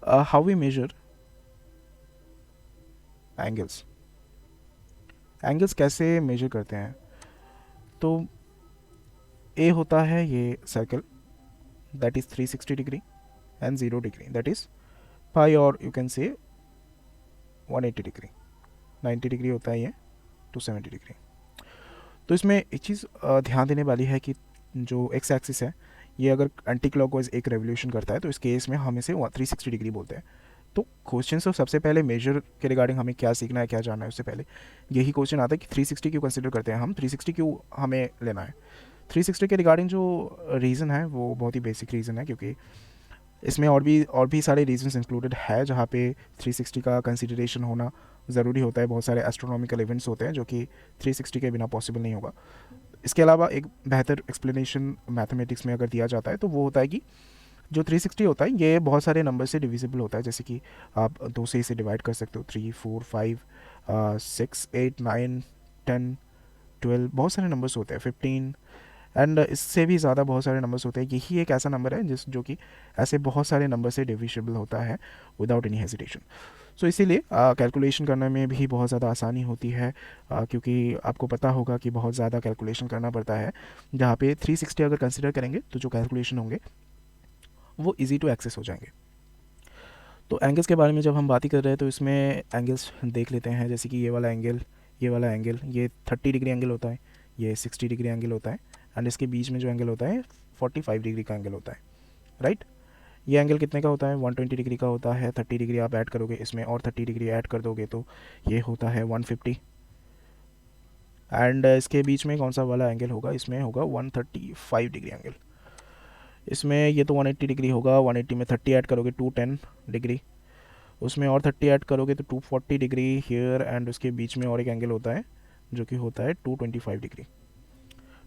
How we measure angles, angles कैसे measure करते हैं? तो ए होता है ये circle, that is 360 degree, and 0 degree that is pi, और you can say 180 degree, 90 degree होता है ये, 270 डिग्री। तो इसमें एक चीज़ ध्यान देने वाली है कि जो एक्स एक्सिस है ये अगर एंटी क्लॉकवाइज एक रेवोल्यूशन करता है तो इस केस में हम इसे 360 डिग्री बोलते हैं। तो क्वेश्चन तो सबसे पहले मेजर के रिगार्डिंग हमें क्या सीखना है, क्या जानना है, उससे पहले यही क्वेश्चन आता है कि 360 क्यों कंसिडर करते हैं हम, 360 क्यों हमें लेना है। 360 के रिगार्डिंग जो रीज़न है वो बहुत ही बेसिक रीज़न है, क्योंकि इसमें और भी सारे रीजंस इंक्लूडेड है जहाँ पे 360 का कंसिडरेशन होना ज़रूरी होता है। बहुत सारे एस्ट्रोनॉमिकल इवेंट्स होते हैं जो कि 360 के बिना पॉसिबल नहीं होगा। इसके अलावा एक बेहतर एक्सप्लेनेशन मैथमेटिक्स में अगर दिया जाता है तो वो होता है कि जो 360 होता है ये बहुत सारे नंबर से डिविजिबल होता है, जैसे कि आप 2 से इसे डिवाइड कर सकते हो, 3 4 5 6 8 9 10 12, बहुत सारे नंबर्स होते हैं, 15, एंड इससे भी ज़्यादा बहुत सारे नंबर्स होते हैं। यही एक ऐसा नंबर है जिस जो कि ऐसे बहुत सारे नंबर से डिविजिबल होता है विदाउट एनी हेजिटेशन। सो इसीलिए कैलकुलेशन करने में भी बहुत ज़्यादा आसानी होती है, क्योंकि आपको पता होगा कि बहुत ज़्यादा कैलकुलेशन करना पड़ता है। जहाँ पे 360 अगर कंसिडर करेंगे तो जो कैलकुलेशन होंगे वो इजी टू एक्सेस हो जाएंगे। तो एंगल्स के बारे में जब हम बात ही कर रहे हैं तो इसमें एंगल्स देख लेते हैं, जैसे कि ये वाला एंगल, ये वाला एंगल, ये 30 डिग्री एंगल होता है, ये 60 डिग्री एंगल होता है, एंड इसके बीच में जो एंगल होता है 45 डिग्री का एंगल होता है, राइट। ये एंगल कितने का होता है, 120 डिग्री का होता है। 30 डिग्री आप ऐड करोगे इसमें और 30 डिग्री ऐड कर दोगे तो ये होता है 150, एंड इसके बीच में कौन सा वाला एंगल होगा, इसमें होगा 135 डिग्री एंगल। इसमें ये तो 180 डिग्री होगा, 180 में 30 ऐड करोगे 210 डिग्री, उसमें और 30 ऐड करोगे तो 240 डिग्री हियर, एंड उसके बीच में और एक एंगल होता है जो कि होता है 225 डिग्री,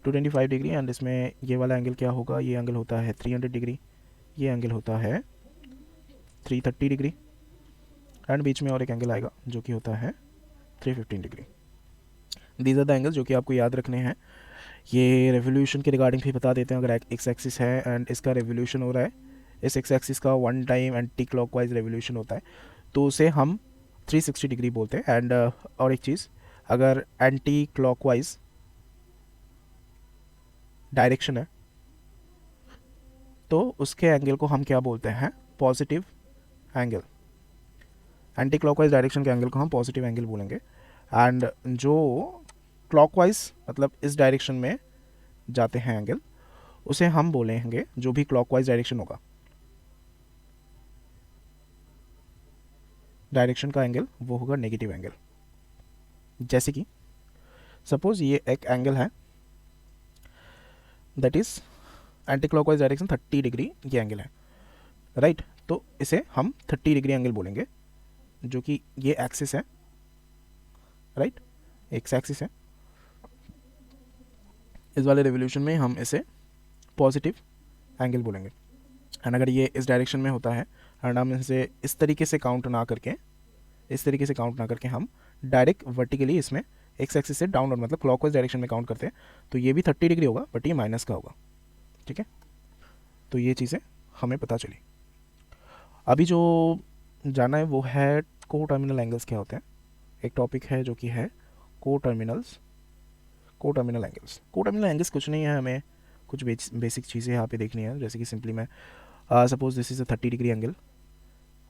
225 डिग्री, एंड इसमें ये वाला एंगल क्या होगा, ये एंगल होता है 300 डिग्री, ये एंगल होता है 330 डिग्री, एंड बीच में और एक एंगल आएगा जो कि होता है 315 degree. These are the angles जो कि आपको याद रखने हैं। ये रेवोल्यूशन के रिगार्डिंग भी बता देते हैं। अगर एक्स एक्सिस है एंड इसका रेवोल्यूशन हो रहा है, इस एक्स एक्सिस का one time anti clockwise revolution होता है तो उसे हम 360 डिग्री बोलते हैं। एंड और एक चीज़, अगर एंटी क्लॉकवाइज डायरेक्शन है तो उसके एंगल को हम क्या बोलते हैं, positive angle. Anti clockwise direction के एंगल को हम पॉजिटिव एंगल बोलेंगे, एंड जो क्लॉकवाइज मतलब इस डायरेक्शन में जाते हैं एंगल उसे हम बोलेंगे, जो भी क्लॉकवाइज डायरेक्शन होगा डायरेक्शन का एंगल वो होगा नेगेटिव एंगल। जैसे कि सपोज ये एक एंगल है that is anti clockwise direction 30 degree ये एंगल है, राइट। तो इसे हम 30 डिग्री एंगल बोलेंगे, जो कि ये एक्सिस है, राइट, एक्स एक्सिस है। इस वाले रेवोल्यूशन में हम इसे पॉजिटिव एंगल बोलेंगे, एंड अगर ये इस डायरेक्शन में होता है एंड हम इसे इस तरीके से काउंट ना करके, इस तरीके से काउंट ना करके हम डायरेक्ट वर्टिकली इसमें एक्स एक्सिस से डाउनवर्ड मतलब क्लॉकवाइज डायरेक्शन में काउंट करते हैं तो ये भी 30 डिग्री होगा बट ये माइनस का होगा, ठीक है। तो ये चीज़ें हमें पता चली। अभी जो जाना है वो है को टर्मिनल एंगल्स क्या होते हैं। एक टॉपिक है जो कि है को टर्मिनल्स, को टर्मिनल एंगल्स। को टर्मिनल एंगल्स कुछ नहीं है, हमें कुछ बेसिक चीज़ें यहाँ पे देखनी है। जैसे कि सिंपली मैं suppose this is a 30 degree angle,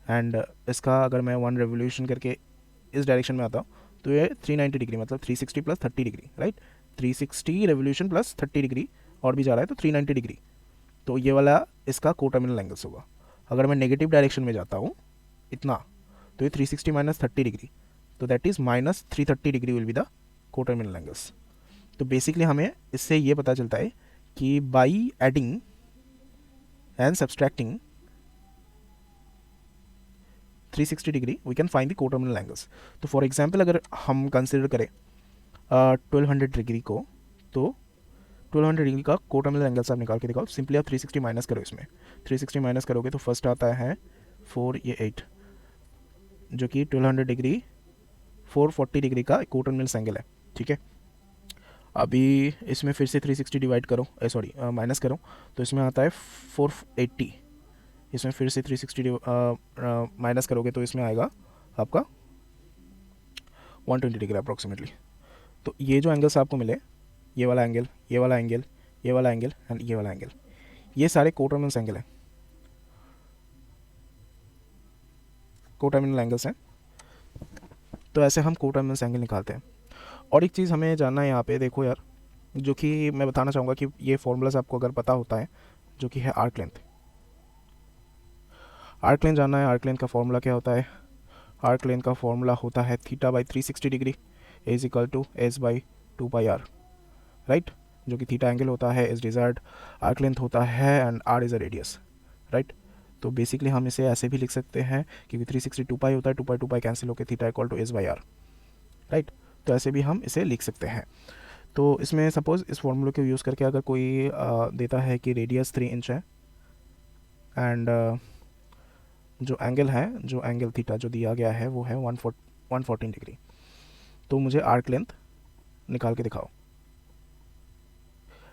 and इसका अगर मैं वन रेवोल्यूशन करके इस डायरेक्शन में आता हूँ तो ये 390 डिग्री मतलब 360 plus 30 degree, right. 360 revolution plus 30 degree और भी जा रहा है तो 390 डिग्री। तो ये वाला इसका को टर्मिनल एंगल्स होगा। अगर मैं नेगेटिव डायरेक्शन में जाता हूँ इतना तो ये 360 माइनस 30 डिग्री, तो that is minus 330 degree will be the coterminal angles. तो बेसिकली हमें इससे ये पता चलता है कि by adding and subtracting 360 degree we can find the coterminal angles. तो फॉर एग्जांपल अगर हम कंसिडर करें 1200 डिग्री को, तो 1200 डिग्री का को टर्मिनल एंगल्स आप निकाल के दिखाओ। सिंपली आप 360 माइनस करो, इसमें 360 माइनस करोगे तो फर्स्ट आता है 4 ये 8, जो कि 1200 डिग्री 440 डिग्री का को टर्मिनल एंगल है, ठीक है। अभी इसमें फिर से 360 डिवाइड करो, सॉरी माइनस करो, तो इसमें आता है 480, इसमें फिर से 360 माइनस करोगे तो इसमें आएगा आपका 120 डिग्री अप्रॉक्सीमेटली। तो ये जो एंगल्स आपको मिले, ये वाला एंगल, ये वाला एंगल, ये वाला एंगल एंड ये वाला एंगल, ये सारे कोटर्मिनस एंगल हैं, कोटर्मिनल एंगल्स हैं। तो ऐसे हम कोटर्मिनस एंगल निकालते हैं। और एक चीज़ हमें जानना है यहाँ पे, देखो यार, जो कि मैं बताना चाहूँगा कि ये फॉर्मूलाज आपको अगर पता होता है, जो कि है आर्क लेंथ। आर्क लेंथ जानना है, आर्क लेंथ का फॉर्मूला क्या होता है? आर्क लेंथ का फॉर्मूला होता है theta by 360 degree is equal to S by 2 pi R, right, जो कि थीटा एंगल होता है, इज डिजायर्ड आर्क लेंथ होता है and R is a radius, right. तो बेसिकली हम इसे ऐसे भी लिख सकते हैं क्योंकि 360 2 पाई होता है, 2 पाई कैंसिल होकर theta equal to S by R, right. तो ऐसे भी हम इसे लिख सकते हैं। तो इसमें सपोज़ इस फॉर्मूले को यूज़ करके अगर कोई देता है कि रेडियस 3 इंच है एंड जो एंगल है, जो एंगल थीटा जो दिया गया है वो है 114 डिग्री, तो मुझे आर्क लेंथ निकाल के दिखाओ।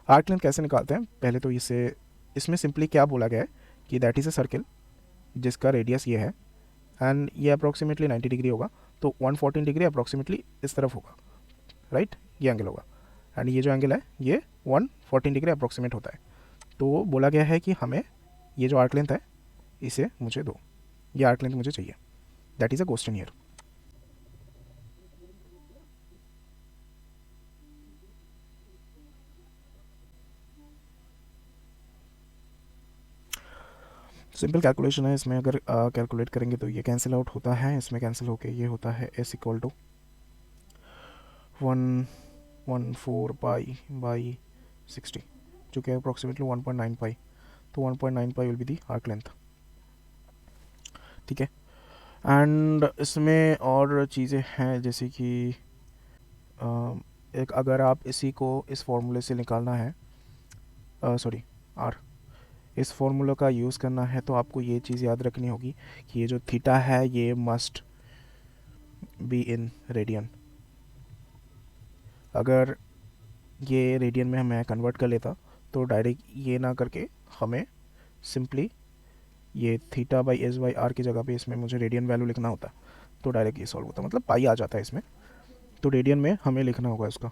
आर्क लेंथ कैसे निकालते हैं? पहले तो इसमें सिंपली क्या बोला गया है कि दैट इज़ अ सर्किल जिसका रेडियस ये है एंड ये अप्रॉक्सीमेटली 90 डिग्री होगा, तो 114 डिग्री अप्रॉक्सीमेटली इस तरफ होगा, राइट, ये एंगल होगा एंड ये जो एंगल है ये 114 डिग्री अप्रॉक्सीमेट होता है। तो बोला गया है कि हमें ये जो आर्क लेंथ है इसे मुझे दो, ये आर्क लेंथ मुझे चाहिए, that is a question here. Simple calculation है, इसमें अगर कैलकुलेट करेंगे तो ये कैंसिल आउट होता है, इसमें कैंसिल होके ये होता है S equal to 114 pi by 60, जो कि है अप्रॉक्सीमेटली 1.9 पाई। तो 1.9 pi will be the arc length, ठीक है। एंड इसमें और चीज़ें हैं जैसे कि एक अगर आप इसी को इस फॉर्मूले से निकालना है, सॉरी आर, इस फॉर्मूला का यूज़ करना है तो आपको ये चीज़ याद रखनी होगी कि ये जो थीटा है ये मस्ट बी इन रेडियन। अगर ये रेडियन में मैं कन्वर्ट कर लेता तो डायरेक्ट ये ना करके हमें सिंपली ये theta by S by R की जगह पे इसमें मुझे रेडियन वैल्यू लिखना होता, तो डायरेक्ट ये सॉल्व होता, मतलब पाई आ जाता है इसमें, तो रेडियन में हमें लिखना होगा इसका।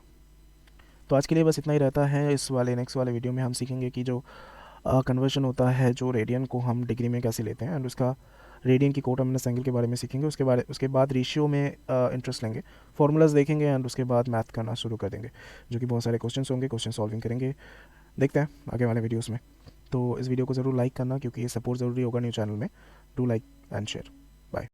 तो आज के लिए बस इतना ही रहता है। इस वाले नेक्स्ट वाले वीडियो में हम सीखेंगे कि जो कन्वर्जन होता है, जो रेडियन को हम डिग्री में कैसे लेते हैं एंड उसका रेडियन की कोटर्मिनस एंगल के बारे में सीखेंगे। उसके बाद रेशियो में इंटरेस्ट लेंगे, फार्मूलाज देखेंगे एंड उसके बाद मैथ करना शुरू कर देंगे, जो कि बहुत सारे क्वेश्चन होंगे, क्वेश्चन सॉल्विंग करेंगे। देखते हैं आगे वाले वीडियोस में। तो इस वीडियो को ज़रूर लाइक करना क्योंकि ये सपोर्ट ज़रूरी होगा न्यू चैनल में। Do like and share.